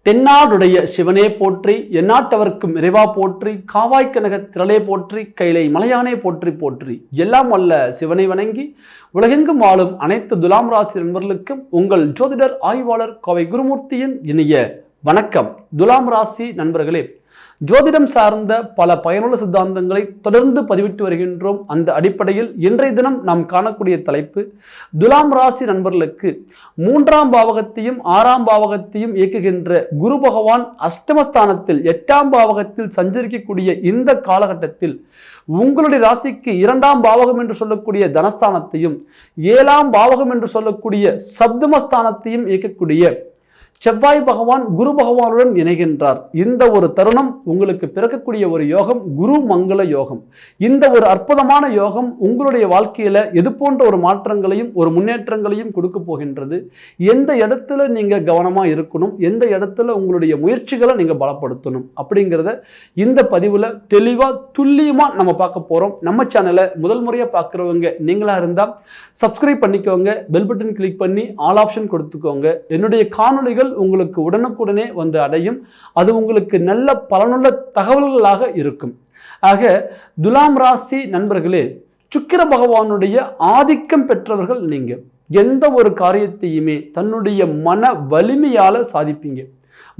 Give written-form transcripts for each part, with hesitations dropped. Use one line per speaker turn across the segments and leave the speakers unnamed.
தென்னாடுடைய சிவனே போற்றி, எந்நாட்டவர்க்கும் இறைவா போற்றி, காவாய்க்கனக திரளே போற்றி, கைலை மலையானே போற்றி போற்றி. எல்லாம் வல்ல சிவனை வணங்கி உலகெங்கும் வாழும் அனைத்து துலாம் ராசி நண்பர்களுக்கும் உங்கள் ஜோதிடர் ஆய்வாளர் கோவை குருமூர்த்தியின் இனிய வணக்கம். துலாம் ராசி நண்பர்களே, ஜோதிடம் சார்ந்த பல பயனுள்ள சித்தாந்தங்களை தொடர்ந்து பதிவிட்டு வருகின்றோம். அந்த அடிப்படையில் இன்றைய தினம் நாம் காணக்கூடிய தலைப்பு, துலாம் ராசி நண்பர்களுக்கு 3ஆம் பாவகத்தையும் 6ஆம் பாவகத்தையும் இயக்குகின்ற குரு பகவான் அஷ்டமஸ்தானத்தில் 8ஆம் பாவகத்தில் சஞ்சரிக்கக்கூடிய இந்த காலகட்டத்தில் உங்களுடைய ராசிக்கு 2ஆம் பாவகம் என்று சொல்லக்கூடிய தனஸ்தானத்தையும் 7ஆம் பாவகம் என்று சொல்லக்கூடிய சப்தமஸ்தானத்தையும் இயக்கக்கூடிய செவ்வாய் பகவான் குரு பகவானுடன் இணைகின்றார். இந்த ஒரு தருணம் உங்களுக்கு பிறக்கக்கூடிய ஒரு யோகம் குரு மங்கள யோகம். இந்த ஒரு அற்புதமான யோகம் உங்களுடைய வாழ்க்கையில எது போன்ற ஒரு மாற்றங்களையும் ஒரு முன்னேற்றங்களையும் கொடுக்க போகின்றது. எந்த இடத்துல நீங்க கவனமா இருக்கணும், எந்த இடத்துல உங்களுடைய முயற்சிகளை நீங்க பலப்படுத்தணும் அப்படிங்கிறத இந்த பதிவுல தெளிவா துல்லியமா நம்ம பார்க்க போறோம். நம்ம சேனலை முதல் முறையா பார்க்குறவங்க நீங்களா இருந்தா சப்ஸ்கிரைப் பண்ணிக்கோங்க, பெல் பட்டன் கிளிக் பண்ணி ஆல் ஆப்ஷன் கொடுத்துக்கோங்க. என்னுடைய காணொளிகள் உங்களுக்கு உடனுக்குடனே வந்து அடையும். அது உங்களுக்கு நல்ல பலனுள்ள தகவல்களாக இருக்கும். ஆக துலாம் ராசி நண்பர்களே, சுக்கிர பகவானுடைய ஆதிக்கம் பெற்றவர்கள் நீங்க. எந்த ஒரு காரியத்தையுமே தன்னுடைய மன வலிமையால சாதிப்பீங்க,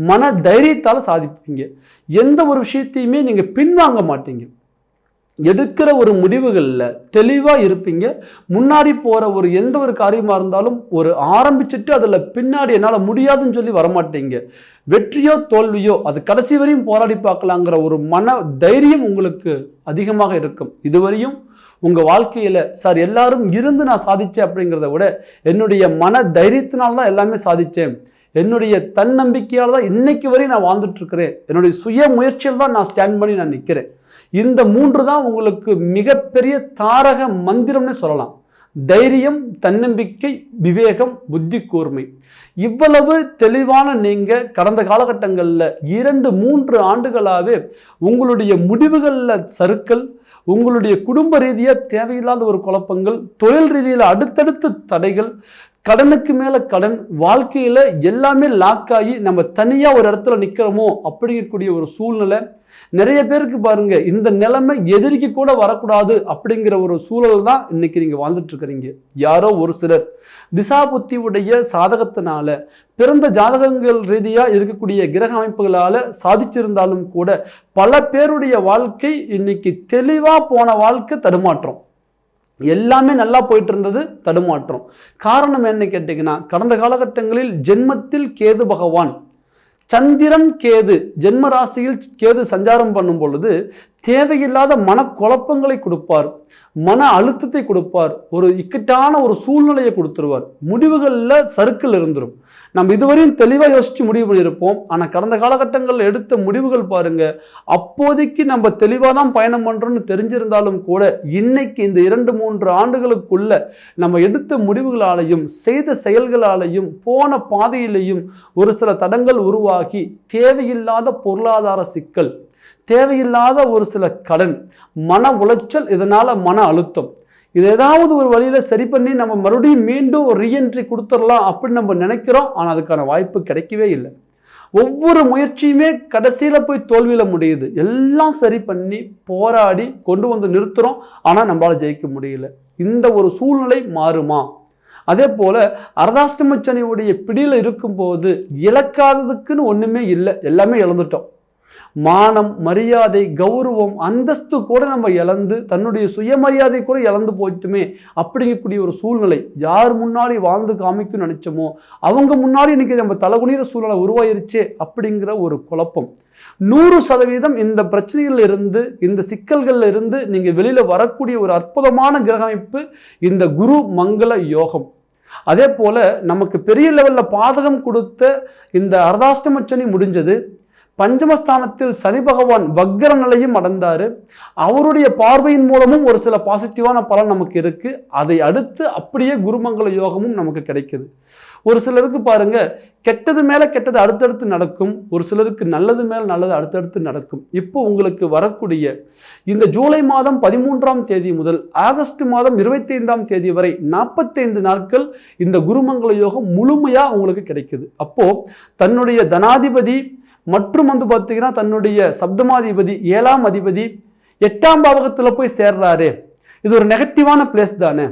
மன தைரியத்தால சாதிப்பீங்க. எந்த ஒரு விஷயத்தையுமே நீங்க பின்வாங்க மாட்டீங்க. எடுக்கிற ஒரு முடிவுகளில் தெளிவாக இருப்பீங்க. முன்னாடி போகிற ஒரு எந்த ஒரு காரியமாக இருந்தாலும் ஒரு ஆரம்பிச்சுட்டு அதில் பின்னாடி என்னால் முடியாதுன்னு சொல்லி வரமாட்டீங்க. வெற்றியோ தோல்வியோ அது கடைசி வரையும் போராடி பார்க்கலாங்கிற ஒரு மன தைரியம் உங்களுக்கு அதிகமாக இருக்கும். இதுவரையும் உங்கள் வாழ்க்கையில் சார் எல்லாரும் இருந்து நான் சாதித்தேன் அப்படிங்கிறத விட என்னுடைய மன தைரியத்தினால்தான் எல்லாமே சாதித்தேன், என்னுடைய தன்னம்பிக்கையால் தான் இன்னைக்கு வரையும் நான் வாழ்ந்துட்டு இருக்கிறேன், என்னுடைய சுய முயற்சியில் தான் நான் ஸ்டாண்ட் பண்ணி நான் நிற்கிறேன். இந்த 3 தான் உங்களுக்கு மிகப்பெரிய தாரக மந்திரம்னு சொல்லலாம். தைரியம், தன்னம்பிக்கை, விவேகம், புத்தி கூர்மை. இவ்வளவு தெளிவான நீங்க கடந்த காலகட்டங்களில் 2-3 ஆண்டுகளாகவே உங்களுடைய முடிவுகளில் சறுக்கல், உங்களுடைய குடும்ப ரீதியாக தேவையில்லாத ஒரு குழப்பங்கள், தொழில் ரீதியில் அடுத்தடுத்து தடைகள், கடனுக்கு மேலே கடன், வாழ்க்கையில் எல்லாமே லாக் ஆகி நம்ம தனியாக ஒரு இடத்துல நிற்கிறோமோ அப்படிங்கக்கூடிய ஒரு சூழ்நிலை நிறைய பேருக்கு பாருங்க. இந்த நிலைமை எதிரிக்கு கூட வரக்கூடாது அப்படிங்கிற ஒரு சூழல் தான் இன்னைக்கு நீங்கள் வாழ்ந்துட்டு இருக்கிறீங்க. யாரோ ஒரு சிலர் திசா புத்தி உடைய சாதகத்தினால, பிறந்த ஜாதகங்கள் ரீதியாக இருக்கக்கூடிய கிரக அமைப்புகளால் சாதிச்சிருந்தாலும் கூட பல பேருடைய வாழ்க்கை இன்னைக்கு தெளிவாக போன வாழ்க்கை தடுமாற்றம். எல்லாமே நல்லா போயிட்டு இருந்தது, தடுமாற்றம். காரணம் என்ன கேட்டீங்கன்னா, கடந்த காலகட்டங்களில் ஜென்மத்தில் கேது பகவான், சந்திரன் கேது ஜென்ம ராசியில் கேது சஞ்சாரம் பண்ணும் பொழுது தேவையில்லாத மனக்குழப்பங்களை கொடுப்பார், மன அழுத்தத்தை கொடுப்பார், ஒரு இக்கட்டான ஒரு சூழ்நிலையை கொடுத்துருவார். முடிவுகளில் சறுக்கல் இருந்துடும். நம்ம இதுவரையும் தெளிவாக யோசித்து முடிவு பண்ணியிருப்போம். ஆனால் கடந்த காலகட்டங்களில் எடுத்த முடிவுகள் பாருங்க, அப்போதைக்கு நம்ம தெளிவாக தான் பயணம் பண்ணுறோன்னு தெரிஞ்சிருந்தாலும் கூட இன்னைக்கு இந்த 2-3 ஆண்டுகளுக்குள்ள நம்ம எடுத்த முடிவுகளாலையும் செய்த செயல்களாலையும் போன பாதையிலையும் ஒரு சில தடங்கள் உருவாகி தேவையில்லாத பொருளாதார சிக்கல், தேவையில்லாத ஒரு சில கடன், மன உளைச்சல், இதனால மன அழுத்தம், இது ஏதாவது ஒரு வழியில சரி பண்ணி நம்ம மறுபடியும் மீண்டும் ஒரு ரீஎன்ட்ரி கொடுத்துடலாம் அப்படின்னு நம்ம நினைக்கிறோம். ஆனால் அதுக்கான வாய்ப்பு கிடைக்கவே இல்லை. ஒவ்வொரு முயற்சியுமே கடைசியில் போய் தோல்வியில் முடியுது. எல்லாம் சரி பண்ணி போராடி கொண்டு வந்து நிறுத்துறோம், ஆனால் நம்மளால ஜெயிக்க முடியல. இந்த ஒரு சூழ்நிலை மாறுமா? அதே போல அர்த்தாஷ்டமச்சனியுடைய பிடியில் இருக்கும்போது இழக்காததுக்குன்னு ஒன்றுமே இல்லை, எல்லாமே இழந்துட்டோம். மானம், மரியாதை, கௌரவம், அந்தஸ்து கூட நம்ம இழந்து, தன்னுடைய சுயமரியாதை கூட இழந்து போயிட்டுமே அப்படிங்கக்கூடிய ஒரு சூழ்நிலை. யார் முன்னாடி வாழ்ந்து காமிக்கும் நினைச்சோமோ அவங்க முன்னாடி இன்னைக்கு நம்ம தலைகுனிற சூழ்நிலை உருவாயிருச்சே அப்படிங்கிற ஒரு குழப்பம். 100% இந்த பிரச்சனைகள் இருந்து, இந்த சிக்கல்கள்ல இருந்து நீங்க வெளியில வரக்கூடிய ஒரு அற்புதமான கிரகமைப்பு இந்த குரு மங்கள யோகம். அதே போல நமக்கு பெரிய லெவல்ல பாதகம் கொடுத்த இந்த அர்த்தாஷ்டமச்சனி முடிஞ்சது. பஞ்சமஸ்தானத்தில் சனி பகவான் வக்ர நிலையும் அடைந்தாரு. அவருடைய பார்வையின் மூலமும் ஒரு சில பாசிட்டிவான பலன் நமக்கு இருக்கு. அதை அடுத்து அப்படியே குருமங்கள யோகமும் நமக்கு கிடைக்குது. ஒரு சிலருக்கு பாருங்க, கெட்டது மேல கெட்டது அடுத்தடுத்து நடக்கும். ஒரு சிலருக்கு நல்லது மேல நல்லது அடுத்தடுத்து நடக்கும். இப்போ உங்களுக்கு வரக்கூடிய இந்த ஜூலை மாதம் 13ஆம் தேதி முதல் ஆகஸ்ட் மாதம் 25ஆம் தேதி வரை 45 நாட்கள் இந்த குருமங்கள யோகம் முழுமையா உங்களுக்கு கிடைக்குது. அப்போ தன்னுடைய தனாதிபதி மற்றும் பார்த்தீங்கன்னா தன்னுடைய சப்தமாதிபதி 7ஆம் அதிபதி 8ஆம் பாவகத்துல போய் சேர்றாரு. இது ஒரு நெகட்டிவான பிளேஸ் தானே.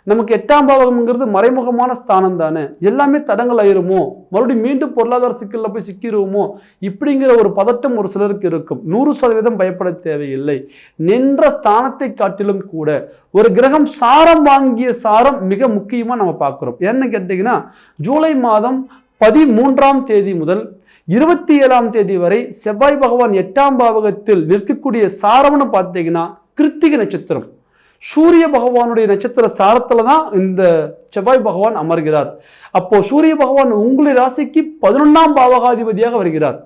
நமக்கு 8ஆம் பாவகம்ங்கிறது மறைமுகமான ஸ்தானம் தானே. எல்லாமே தடங்கள் ஆயிருமோ, மறுபடியும் மீண்டும் பொருளாதார சிக்கல்ல போய் சிக்கிடுவோமோ, இப்படிங்கிற ஒரு பதட்டம் ஒரு சிலருக்கு இருக்கும். 100% பயப்பட தேவையில்லை. நின்ற ஸ்தானத்தை காட்டிலும் கூட ஒரு கிரகம் சாரம் வாங்கிய சாரம் மிக முக்கியமா நம்ம பார்க்கிறோம். ஏன்னு கேட்டீங்கன்னா, ஜூலை மாதம் 13ஆம் தேதி முதல் 27ஆம் தேதி வரை செவ்வாய் பகவான் 8ஆம் பாவகத்தில் நிற்கக்கூடிய சாரம்னு பார்த்தீங்கன்னா கிருத்திகை நட்சத்திரம். சூரிய பகவானுடைய நட்சத்திர சாரத்துல தான் இந்த செவ்வாய் பகவான் அமர்கிறார். அப்போ சூரிய பகவான் உங்களுடைய ராசிக்கு 11ஆம் பாவகாதிபதியாக வருகிறார்.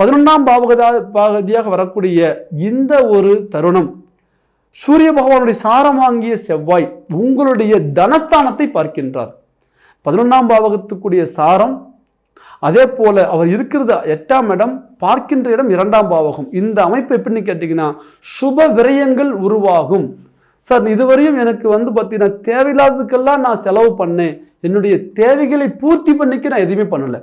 11ஆம் பாவகாதிபதியாக வரக்கூடிய இந்த ஒரு தருணம், சூரிய பகவானுடைய சாரம் வாங்கிய செவ்வாய் உங்களுடைய தனஸ்தானத்தை பார்க்கின்றார். 11ஆம் பாவகத்துக்குரிய சாரம், அதே போல அவர் இருக்கிறது 8ஆம் இடம், பார்க்கின்ற இடம் 2ஆம் பாவகம். இந்த அமைப்பு எப்படின்னு கேட்டீங்கன்னா, சுப விரயங்கள் உருவாகும். சார், இதுவரையும் எனக்கு பார்த்தீங்கன்னா தேவையில்லாததுக்கெல்லாம் நான் செலவு பண்ணேன், என்னுடைய தேவைகளை பூர்த்தி பண்ணிக்க நான் எதுவுமே பண்ணலை,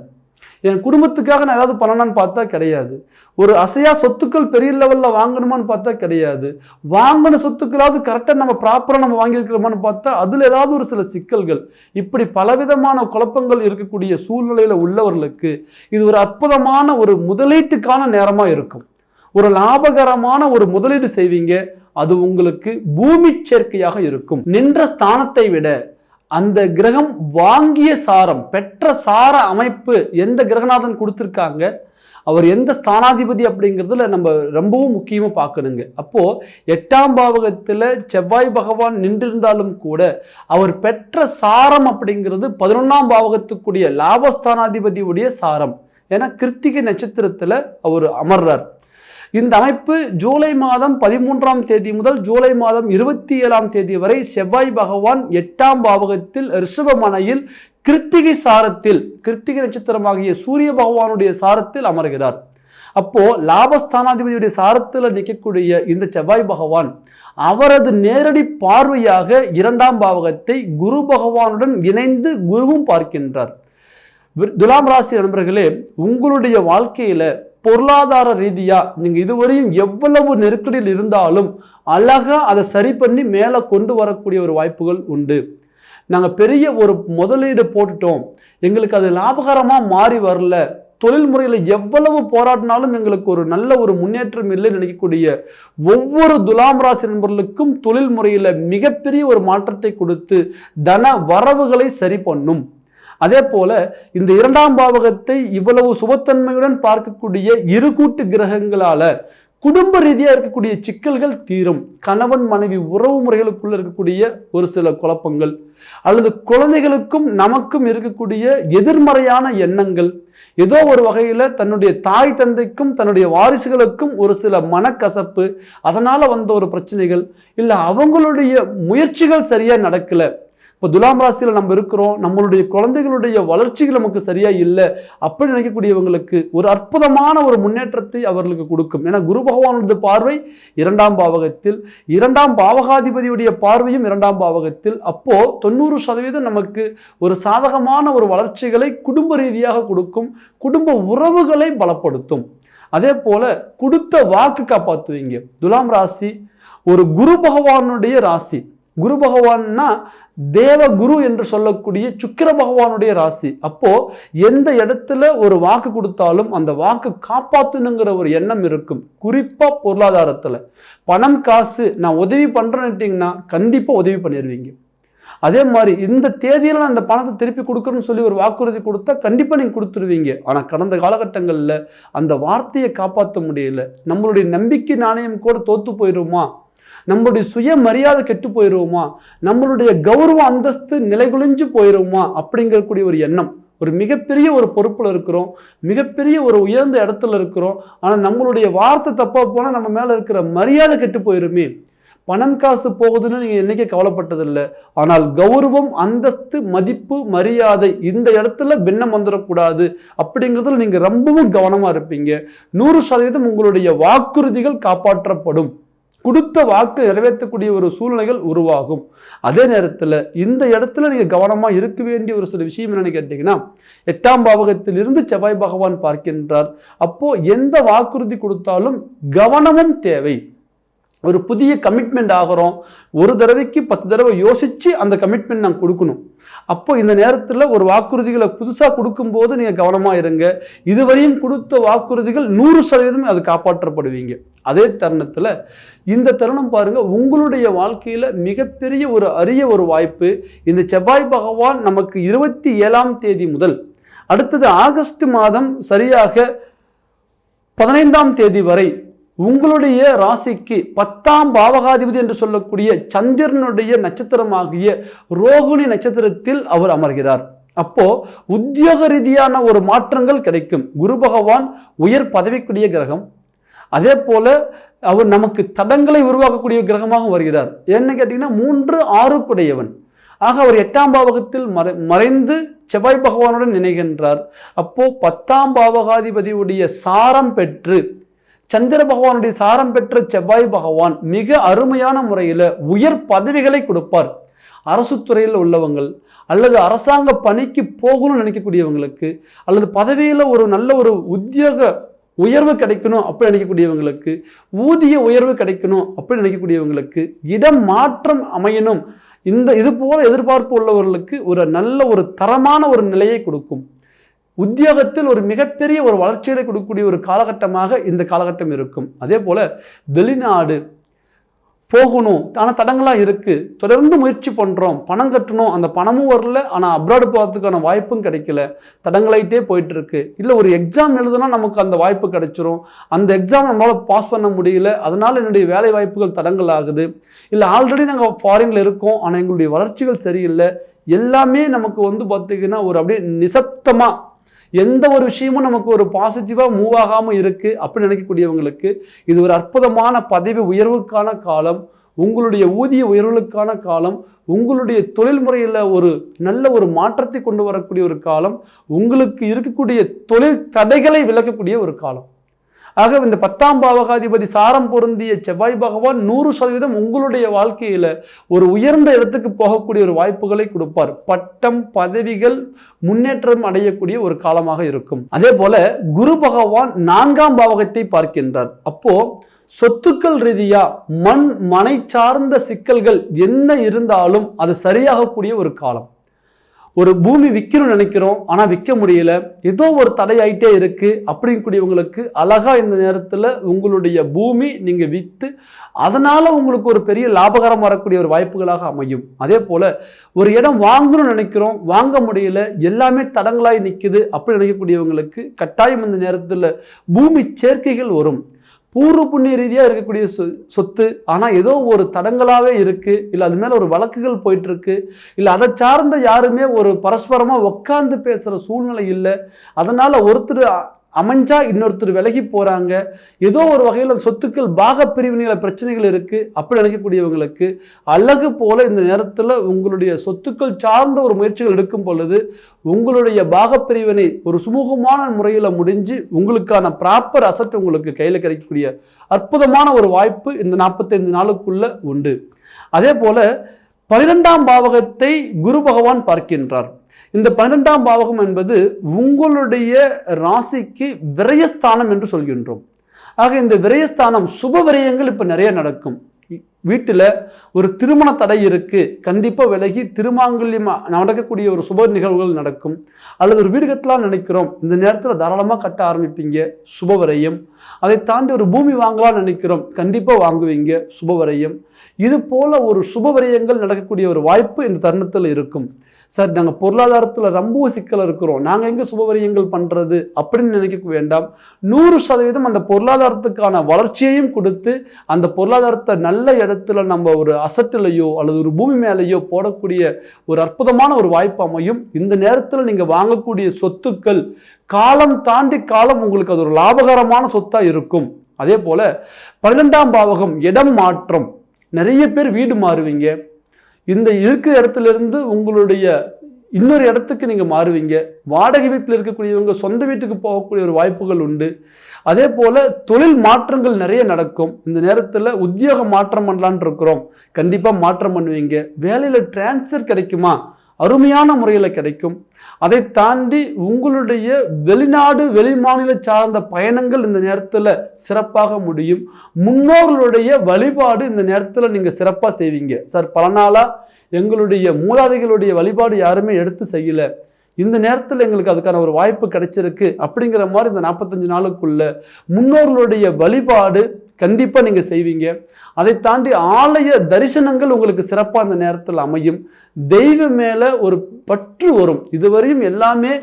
என் குடும்பத்துக்காக நான் ஏதாவது பண்ணணும்னு பார்த்தா கிடையாது, ஒரு அசையா சொத்துக்கள் பெரிய லெவலில் வாங்கணுமான்னு பார்த்தா கிடையாது, வாங்கின சொத்துக்களாவது கரெக்டாக நம்ம ப்ராப்பராக நம்ம வாங்கியிருக்கிறோமான்னு பார்த்தா அதில் ஏதாவது ஒரு சில சிக்கல்கள், இப்படி பலவிதமான குழப்பங்கள் இருக்கக்கூடிய சூழ்நிலையில் உள்ளவர்களுக்கு இது ஒரு அற்புதமான ஒரு முதலீட்டுக்கான நேரமாக இருக்கும். ஒரு லாபகரமான ஒரு முதலீடு செய்வீங்க. அது உங்களுக்கு பூமி சேர்க்கையாக இருக்கும். நின்ற ஸ்தானத்தை விட அந்த கிரகம் வாங்கிய சாரம், பெற்ற சார அமைப்பு எந்த கிரகநாதன் கொடுத்துருக்காங்க, அவர் எந்த ஸ்தானாதிபதி அப்படிங்கிறதுல நம்ம ரொம்பவும் முக்கியமா பார்க்கணுங்க. அப்போ 8ஆம் பாவகத்துல செவ்வாய் பகவான் நின்றிருந்தாலும் கூட அவர் பெற்ற சாரம் அப்படிங்கிறது 11ஆம் பாவகத்துக்குரிய லாபஸ்தானாதிபதியுடைய சாரம். ஏன்னா கிருத்திகை நட்சத்திரத்துல அவர் அமர்றார். இந்த அமைப்பு ஜூலை மாதம் 13ஆம் தேதி முதல் ஜூலை மாதம் 27ஆம் தேதி வரை செவ்வாய் பகவான் 8ஆம் பாவகத்தில் ரிஷபமனையில் கிருத்திகை சாரத்தில், கிருத்திகை நட்சத்திரமாகிய சூரிய பகவானுடைய சாரத்தில் அமர்கிறார். அப்போ லாபஸ்தானாதிபதியுடைய சாரத்தில் நிற்கக்கூடிய இந்த செவ்வாய் பகவான் அவரது நேரடி பார்வையாக 2ஆம் பாவகத்தை குரு பகவானுடன் இணைந்து குருவும் பார்க்கின்றார். துலாம் ராசி நண்பர்களே, உங்களுடைய வாழ்க்கையில பொருளாதார ரீதியா நீங்க இதுவரையும் எவ்வளவு நெருக்கடியில் இருந்தாலும் அழகா அதை சரி பண்ணி மேலே கொண்டு வரக்கூடிய ஒரு வாய்ப்புகள் உண்டு. நாங்க பெரிய ஒரு முதலீடு போட்டுட்டோம், எங்களுக்கு அது லாபகரமா மாறி வரல, தொழில் முறையில் எவ்வளவு போராடினாலும் எங்களுக்கு ஒரு நல்ல ஒரு முன்னேற்றம் இல்லை நினைக்கக்கூடிய ஒவ்வொரு துலாம் ராசி நண்பர்களுக்கும் தொழில் முறையில் மிகப்பெரிய ஒரு மாற்றத்தை கொடுத்து தன வரவுகளை சரி பண்ணும். அதே போல இந்த 2ஆம் பாவகத்தை இவ்வளவு சுபத்தன்மையுடன் பார்க்கக்கூடிய இரு கூட்டு கிரகங்களால குடும்ப ரீதியா இருக்கக்கூடிய சிக்கல்கள் தீரும். கணவன் மனைவி உறவு முறைகளுக்குள்ள இருக்கக்கூடிய ஒரு சில குழப்பங்கள், அல்லது குழந்தைகளுக்கும் நமக்கும் இருக்கக்கூடிய எதிர்மறையான எண்ணங்கள், ஏதோ ஒரு வகையில தன்னுடைய தாய் தந்தைக்கும் தன்னுடைய வாரிசுகளுக்கும் ஒரு சில மனக்கசப்பு, அதனால வந்த ஒரு பிரச்சனைகள், இல்லை அவங்களுடைய முயற்சிகள் சரியா நடக்கல. இப்போ துலாம் ராசியில் நம்ம இருக்கிறோம், நம்மளுடைய குழந்தைகளுடைய வளர்ச்சிகள் நமக்கு சரியா இல்லை அப்படி நினைக்கக்கூடியவங்களுக்கு ஒரு அற்புதமான ஒரு முன்னேற்றத்தை அவர்களுக்கு கொடுக்கும். ஏன்னா குரு பகவானுடைய பார்வை 2ஆம் பாவகத்தில், 2ஆம் பாவகாதிபதியுடைய பார்வையும் 2ஆம் பாவகத்தில். அப்போ 90% நமக்கு ஒரு சாதகமான ஒரு வளர்ச்சிகளை குடும்ப ரீதியாக கொடுக்கும், குடும்ப உறவுகளை பலப்படுத்தும். அதே போல கொடுத்த வாக்கு காப்பாற்றுவீங்க. துலாம் ராசி ஒரு குரு பகவானுடைய ராசி. குரு பகவான்னா தேவ குரு என்று சொல்லக்கூடிய சுக்கிர பகவானுடைய ராசி. அப்போ எந்த இடத்துல ஒரு வாக்கு கொடுத்தாலும் அந்த வாக்கு காப்பாற்றணுங்கிற ஒரு எண்ணம் இருக்கும். குறிப்பா பொருளாதாரத்துல பணம் காசு நான் உதவி பண்றேன்னுட்டீங்கன்னா கண்டிப்பா உதவி பண்ணிடுவீங்க. அதே மாதிரி இந்த தேதியில நான் அந்த பணத்தை திருப்பி கொடுக்கணும்னு சொல்லி ஒரு வாக்குறுதி கொடுத்தா கண்டிப்பா நீங்க கொடுத்துருவீங்க. ஆனா கடந்த காலகட்டங்கள்ல அந்த வார்த்தையை காப்பாற்ற முடியல, நம்மளுடைய நம்பிக்கை நாணயம் கூட தோத்து போயிடுமா, நம்மளுடைய சுய மரியாதை கெட்டு போயிடுவோமா, நம்மளுடைய கௌரவ அந்தஸ்து நிலைகுலைஞ்சு போயிடுவோமா அப்படிங்கக்கூடிய ஒரு எண்ணம் ஒரு மிகப்பெரிய ஒரு பொறுப்பில் இருக்கிறோம், மிகப்பெரிய ஒரு உயர்ந்த இடத்துல இருக்கிறோம். ஆனால் நம்மளுடைய வார்த்தை தப்பாக போனால் நம்ம மேலே இருக்கிற மரியாதை கெட்டு போயிருமே. பணம் காசு போகுதுன்னு நீங்கள் என்னைக்கே கவலைப்பட்டதில்லை. ஆனால் கௌரவம், அந்தஸ்து, மதிப்பு, மரியாதை இந்த இடத்துல பின்னம் வந்துடக்கூடாது அப்படிங்கிறதுல நீங்கள் ரொம்பவும் கவனமாக இருப்பீங்க. 100% உங்களுடைய வாக்குறுதிகள் காப்பாற்றப்படும். கொடுத்த வாக்கு நிறைவேற்றக்கூடிய ஒரு சூழ்நிலைகள் உருவாகும். அதே நேரத்தில் இந்த இடத்துல நீங்கள் கவனமாக இருக்க வேண்டிய ஒரு சில விஷயம் என்னன்னு கேட்டீங்கன்னா, 8ஆம் பாவகத்திலிருந்து செவ்வாய் பகவான் பார்க்கின்றார். அப்போ எந்த வாக்குறுதி கொடுத்தாலும் கவனமும் தேவை. ஒரு புதிய கமிட்மெண்ட் ஆகிறோம், ஒரு தடவைக்கு 10 தடவை யோசிச்சு அந்த கமிட்மெண்ட் நாங்கள் கொடுக்கணும். அப்போ இந்த நேரத்தில் ஒரு வாக்குறுதிகளை புதுசாக கொடுக்கும்போது நீங்கள் கவனமாக இருங்க. இதுவரையும் கொடுத்த வாக்குறுதிகள் 100% அது காப்பாற்றப்படுவீங்க. அதே தருணத்தில் இந்த தருணம் பாருங்க, உங்களுடைய வாழ்க்கையில் மிகப்பெரிய ஒரு அரிய ஒரு வாய்ப்பு. இந்த செவ்வாய் பகவான் நமக்கு 27ஆம் தேதி முதல் அடுத்தது ஆகஸ்ட் மாதம் சரியாக 15ஆம் தேதி வரை உங்களுடைய ராசிக்கு 10ஆம் பாவகாதிபதி என்று சொல்லக்கூடிய சந்திரனுடைய நட்சத்திரமாகிய ரோகிணி நட்சத்திரத்தில் அவர் அமர்கிறார். அப்போ உத்தியோக ரீதியான ஒரு மாற்றங்கள் கிடைக்கும். குரு பகவான் உயர் பதவிக்குரிய கிரகம். அதே போல அவர் நமக்கு தடங்களை உருவாக்கக்கூடிய கிரகமாக வருகிறார். என்ன கேட்டீங்கன்னா 3-6 குடையவன். ஆக அவர் 8ஆம் பாவகத்தில் மறைந்து செவ்வாய் பகவானுடன் இணைகின்றார். அப்போ 10ஆம் பாவகாதிபதியுடைய சாரம் பெற்று சந்திர பகவானுடைய சாரம் பெற்ற செவ்வாய் பகவான் மிக அருமையான முறையில் உயர் பதவிகளை கொடுப்பார். அரசு துறையில் உள்ளவங்கள் அல்லது அரசாங்க பணிக்கு போகணும்னு நினைக்கக்கூடியவங்களுக்கு அல்லது பதவியில் ஒரு நல்ல ஒரு உத்தியோக உயர்வு கிடைக்கணும் அப்படி நினைக்கக்கூடியவங்களுக்கு, ஊதிய உயர்வு கிடைக்கணும் அப்படி நினைக்கக்கூடியவங்களுக்கு, இடம் மாற்றம் அமையணும், இது போல எதிர்பார்ப்பு உள்ளவர்களுக்கு ஒரு நல்ல ஒரு தரமான ஒரு நிலையை கொடுக்கும். உத்தியோகத்தில் ஒரு மிகப்பெரிய ஒரு வளர்ச்சியை கொடுக்கக்கூடிய ஒரு காலகட்டமாக இந்த காலகட்டம் இருக்கும். அதே போல வெளிநாடு போகணும், ஆனால் தடங்களாக இருக்குது, தொடர்ந்து முயற்சி பண்ணுறோம், பணம் கட்டணும், அந்த பணமும் வரல, ஆனால் அப்ராடு போகிறதுக்கான வாய்ப்பும் கிடைக்கல, தடங்களாயிட்டே போயிட்டு இருக்கு. இல்லை ஒரு எக்ஸாம் எழுதுனா நமக்கு அந்த வாய்ப்பு கிடைச்சிரும், அந்த எக்ஸாம் நம்மளால் பாஸ் பண்ண முடியல, அதனால் என்னுடைய வேலை வாய்ப்புகள் தடங்கள் ஆகுது. இல்லை ஆல்ரெடி நாங்கள் ஃபாரினில் இருக்கோம், ஆனால் எங்களுடைய வளர்ச்சிகள் சரியில்லை. எல்லாமே நமக்கு பார்த்திங்கன்னா ஒரு அப்படியே நிசப்தமாக எந்த ஒரு விஷயமும் நமக்கு ஒரு பாசிட்டிவாக மூவ் ஆகாமல் இருக்குது அப்படி நினைக்கக்கூடியவங்களுக்கு இது ஒரு அற்புதமான பதவி உயர்வுக்கான காலம், உங்களுடைய ஊதிய உயர்வுகளுக்கான காலம், உங்களுடைய தொழில் முறையில் ஒரு நல்ல ஒரு மாற்றத்தை கொண்டு வரக்கூடிய ஒரு காலம், உங்களுக்கு இருக்கக்கூடிய தொழில் தடைகளை விலக்கக்கூடிய ஒரு காலம். ஆக இந்த 10ஆம் பாவகாதிபதி சாரம் பொருந்திய செவ்வாய் பகவான் 100% உங்களுடைய வாழ்க்கையில் ஒரு உயர்ந்த இடத்துக்கு போகக்கூடிய ஒரு வாய்ப்புகளை கொடுப்பார். பட்டம், பதவிகள், முன்னேற்றம் அடையக்கூடிய ஒரு காலமாக இருக்கும். அதே போல குரு பகவான் 4ஆம் பாவகத்தை பார்க்கின்றார். அப்போ சொத்துக்கள் ரீதியா மனை சார்ந்த சிக்கல்கள் என்ன இருந்தாலும் அது சரியாகக்கூடிய ஒரு காலம். ஒரு பூமி விற்கணும்னு நினைக்கிறோம், ஆனால் விற்க முடியல, ஏதோ ஒரு தடையாயிட்டே இருக்கு அப்படிங்கக்கூடியவங்களுக்கு அழகா இந்த நேரத்தில் உங்களுடைய பூமி நீங்கள் விற்று அதனால உங்களுக்கு ஒரு பெரிய லாபகரம் வரக்கூடிய ஒரு வாய்ப்புகளாக அமையும். அதே போல ஒரு இடம் வாங்கணும்னு நினைக்கிறோம், வாங்க முடியல, எல்லாமே தடங்களாய் நிற்குது அப்படி நினைக்கக்கூடியவங்களுக்கு கட்டாயம் இந்த நேரத்தில் பூமி சேர்க்கைகள் வரும். பூர்வ புண்ணிய ரீதியாக இருக்கக்கூடிய சொத்து ஆனால் ஏதோ ஒரு தடங்களாகவே இருக்குது, இல்லை அது மேலே ஒரு வழக்குகள் போயிட்டுருக்கு, இல்லை அதை சார்ந்த யாருமே ஒரு பரஸ்பரமாக உட்கார்ந்து பேசுகிற சூழ்நிலை இல்லை, அதனால் ஒருத்தர் அமைஞ்சா இன்னொருத்தர் விலகி போகிறாங்க, ஏதோ ஒரு வகையில் சொத்துக்கள் பாக பிரிவினைகளை பிரச்சனைகள் இருக்குது அப்படி நினைக்கக்கூடியவங்களுக்கு அழகு போல இந்த நேரத்தில் உங்களுடைய சொத்துக்கள் சார்ந்த ஒரு முயற்சிகள் எடுக்கும் பொழுது உங்களுடைய பாக பிரிவினை ஒரு சுமூகமான முறையில் முடிஞ்சு உங்களுக்கான ப்ராப்பர் அசட் உங்களுக்கு கையில் கிடைக்கக்கூடிய அற்புதமான ஒரு வாய்ப்பு இந்த 45 நாளுக்குள்ள உண்டு. அதே போல 12ஆம் பாவகத்தை குரு பகவான் பார்க்கின்றார். இந்த 12ஆம் பாவகம் என்பது உங்களுடைய ராசிக்கு விரயஸ்தானம் என்று சொல்கின்றோம். ஆக இந்த விரயஸ்தானம் சுப விரயங்கள் இப்போ நிறைய நடக்கும். வீட்டில் ஒரு திருமண தடை இருக்குது, கண்டிப்பாக விலகி திருமாங்கல்யம் நடக்கக்கூடிய ஒரு சுப நிகழ்வுகள் நடக்கும். அல்லது ஒரு வீடு கட்டலாம்னு நினைக்கிறோம், இந்த நேரத்தில் தாராளமாக கட்ட ஆரம்பிப்பீங்க, சுப விரயம். அதை தாண்டி ஒரு பூமி வாங்கலாம்னு நினைக்கிறோம், கண்டிப்பாக வாங்குவீங்க, சுப விரயம். இது போல ஒரு சுப விரயங்கள் நடக்கக்கூடிய ஒரு வாய்ப்பு இந்த தருணத்தில் இருக்கும். சார் நாங்கள் பொருளாதாரத்தில் ரொம்ப சிக்கல் இருக்கிறோம், நாங்கள் எங்கே சுபவரியங்கள் பண்ணுறது அப்படின்னு நினைக்க வேண்டாம். 100% அந்த பொருளாதாரத்துக்கான வளர்ச்சியையும் கொடுத்து அந்த பொருளாதாரத்தை நல்ல இடத்துல நம்ம ஒரு அசட்டிலையோ அல்லது ஒரு பூமி மேலேயோ போடக்கூடிய ஒரு அற்புதமான ஒரு வாய்ப்பு அமையும். இந்த நேரத்தில் நீங்க வாங்கக்கூடிய சொத்துக்கள் காலம் தாண்டி காலம் உங்களுக்கு அது ஒரு லாபகரமான சொத்தா இருக்கும். அதே போல 12ஆம் பாவகம் இடம் மாற்றம், நிறைய பேர் வீடு மாறுவீங்க. இந்த இருக்கிற இடத்துல இருந்து உங்களுடைய இன்னொரு இடத்துக்கு நீங்க மாறுவீங்க. வாடகை வீட்டில் இருக்கக்கூடியவங்க சொந்த வீட்டுக்கு போகக்கூடிய ஒரு வாய்ப்புகள் உண்டு. அதே போல தொழில் மாற்றங்கள் நிறைய நடக்கும். இந்த நேரத்தில் உத்தியோக மாற்றம் பண்ணலான் இருக்கிறோம், கண்டிப்பா மாற்றம் பண்ணுவீங்க. வேலையில டிரான்ஸ்ஃபர் கிடைக்குமா? அருமையான முறையில் கிடைக்கும். அதை தாண்டி உங்களுடைய வெளிநாடு வெளிமாநில சார்ந்த பயணங்கள் இந்த நேரத்தில் சிறப்பாக முடியும். முன்னோர்களுடைய வழிபாடு இந்த நேரத்தில் நீங்க சிறப்பாக செய்வீங்க. சார், பல நாளா எங்களுடைய மூதாதைகளுடைய வழிபாடு யாருமே எடுத்து செய்யல, இந்த நேரத்தில் எங்களுக்கு அதுக்கான ஒரு வாய்ப்பு கிடைச்சிருக்கு அப்படிங்கிற மாதிரி இந்த 45 நாளுக்குள்ள முன்னோர்களுடைய வழிபாடு கண்டிப்பா நீங்க செய்வீங்க. அதை தாண்டி ஆலய தரிசனங்கள் உங்களுக்கு சிறப்பா அந்த நேரத்தில் அமையும். தெய்வம் மேல ஒரு பற்று வரும். இதுவரையும் எல்லாமே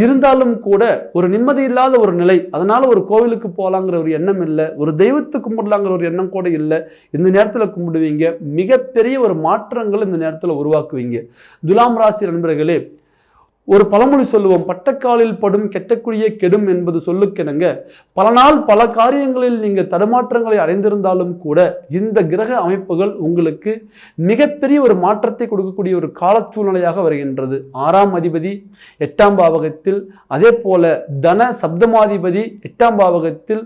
இருந்தாலும் கூட ஒரு நிம்மதி இல்லாத ஒரு நிலை, அதனால ஒரு கோவிலுக்கு போகலாங்கிற ஒரு எண்ணம் இல்லை, ஒரு தெய்வத்தை கும்பிடலாங்கிற ஒரு எண்ணம் கூட இல்லை. இந்த நேரத்தில் கும்பிடுவீங்க. மிகப்பெரிய ஒரு மாற்றங்கள் இந்த நேரத்தில் உருவாக்குவீங்க. துலாம் ராசி நண்பர்களே, ஒரு பழமொழி சொல்லுவோம், பட்டக்காலில் படும் கெட்டக்குழிய கெடும் என்பது சொல்லுக்கெனங்க. பல நாள் பல காரியங்களில் நீங்க தடுமாற்றங்களை அடைந்திருந்தாலும் கூட இந்த கிரக அமைப்புகள் உங்களுக்கு மிகப்பெரிய ஒரு மாற்றத்தை கொடுக்கக்கூடிய ஒரு கால சூழ்நிலையாக வருகின்றது. 6ஆம் அதிபதி 8ஆம் பாவகத்தில், அதே போல தன சப்தமாதிபதி 8ஆம் பாவகத்தில்,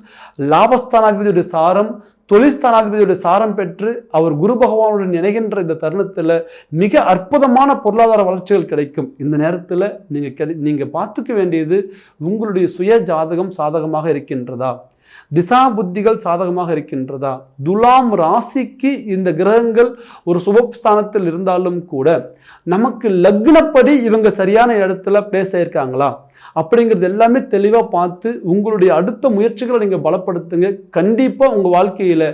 லாபஸ்தானாதிபதியுடைய சாரம், தொழில்ஸ்தானாதிபதியுடைய சாரம் பெற்று அவர் குரு பகவானுடன் இணைகின்ற இந்த தருணத்தில் மிக அற்புதமான பொருளாதார வளர்ச்சிகள் கிடைக்கும். இந்த நேரத்தில் நீங்க பார்த்துக்க வேண்டியது, உங்களுடைய சுய ஜாதகம் சாதகமாக இருக்கின்றதா, திசா புத்திகள் சாதகமாக இருக்கின்றதா. துலாம் ராசிக்கு இந்த கிரகங்கள் ஒரு சுபஸ்தானத்தில் இருந்தாலும் கூட நமக்கு லக்னப்படி இவங்க சரியான இடத்துல பிளேஸ் ஆயிருக்காங்களா அப்படிங்கிறது எல்லாமே தெளிவாக பார்த்து உங்களுடைய அடுத்த முயற்சிகளை நீங்கள் பலப்படுத்துங்க. கண்டிப்பாக உங்கள் வாழ்க்கையில்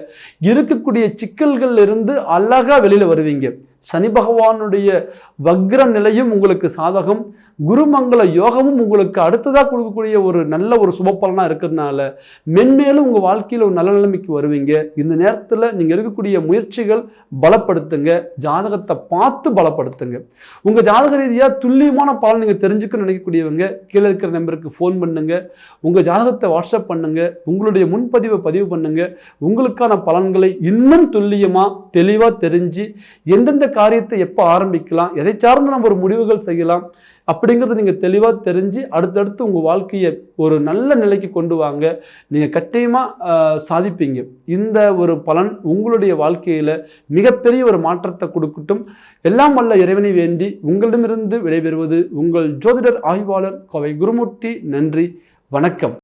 இருக்கக்கூடிய சிக்கல்கள் இருந்து அழகாக வெளியில் வருவீங்க. சனி பகவானுடைய வக்ர நிலையும் உங்களுக்கு சாதகம், குருமங்கள யோகமும் உங்களுக்கு அடுத்ததாக கொடுக்கக்கூடிய ஒரு நல்ல ஒரு சுபப்பலனாக இருக்கிறதுனால மென்மேலும் உங்கள் வாழ்க்கையில் ஒரு நல்ல நிலைமைக்கு வருவீங்க. இந்த நேரத்தில் நீங்கள் இருக்கக்கூடிய முயற்சிகள் பலப்படுத்துங்க, ஜாதகத்தை பார்த்து பலப்படுத்துங்க. உங்கள் ஜாதக ரீதியாக துல்லியமான பலன் நீங்கள் தெரிஞ்சுக்க நினைக்கக்கூடியவங்க கீழே இருக்கிற நம்பருக்கு ஃபோன் பண்ணுங்க, உங்கள் ஜாதகத்தை வாட்ஸ்அப் பண்ணுங்க, உங்களுடைய முன்பதிவை பதிவு பண்ணுங்க. உங்களுக்கான பலன்களை இன்னும் துல்லியமாக தெளிவாக தெரிஞ்சு எந்தெந்த காரியத்தை எப்போ ஆரம்பிக்கலாம், எதை சார்ந்து நம்ம ஒரு முடிவுகள் செய்யலாம் அப்படிங்கிறத நீங்கள் தெளிவாக தெரிஞ்சு அடுத்தடுத்து உங்கள் வாழ்க்கையை ஒரு நல்ல நிலைக்கு கொண்டு வாங்க. நீங்கள் கட்டாயமாக சாதிப்பீங்க. இந்த ஒரு பலன் உங்களுடைய வாழ்க்கையில் மிகப்பெரிய ஒரு மாற்றத்தை கொடுக்கட்டும். எல்லாம் வல்ல இறைவனை வேண்டி உங்களிடமிருந்து விடைபெறுவது உங்கள் ஜோதிடர் ஆய்வாளர் கோவை குருமூர்த்தி. நன்றி, வணக்கம்.